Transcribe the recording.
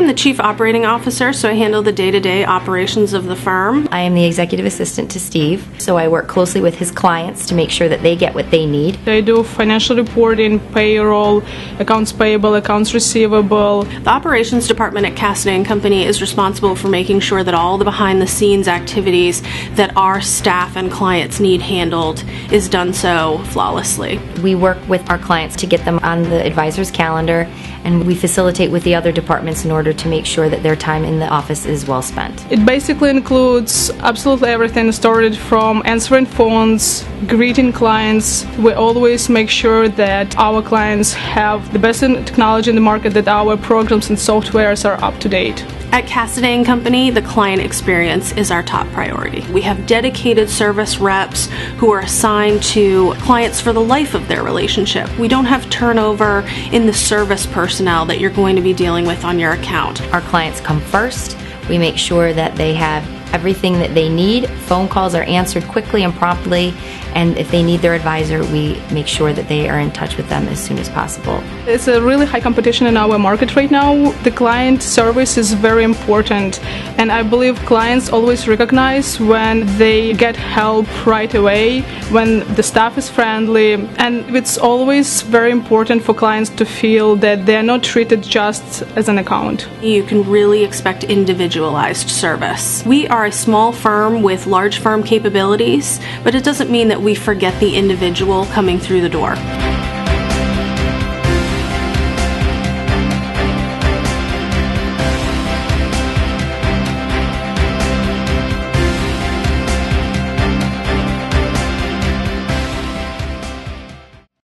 am the Chief Operating Officer, so I handle the day-to-day operations of the firm. I am the executive assistant to Steve, so I work closely with his clients to make sure that they get what they need. I do financial reporting, payroll, accounts payable, accounts receivable. The operations department at Cassidy & Company is responsible for making sure that all the behind-the-scenes activities that our staff and clients need handled is done so flawlessly. We work with our clients to get them on the advisor's calendar, and we facilitate with the other departments in order to make sure that their time in the office is well spent. It basically includes absolutely everything, started from answering phones, greeting clients. We always make sure that our clients have the best technology in the market, that our programs and softwares are up to date. At Cassidy & Company, the client experience is our top priority. We have dedicated service reps who are assigned to clients for the life of their relationship. We don't have turnover in the service personnel that you're going to be dealing with on your account. Our clients come first. We make sure that they have everything that they need. Phone calls are answered quickly and promptly, and if they need their advisor, we make sure that they are in touch with them as soon as possible. It's a really high competition in our market right now. The client service is very important, and I believe clients always recognize when they get help right away, when the staff is friendly, and it's always very important for clients to feel that they're not treated just as an account. You can really expect individualized service. We are a small firm with large firm capabilities, but it doesn't mean that we forget the individual coming through the door.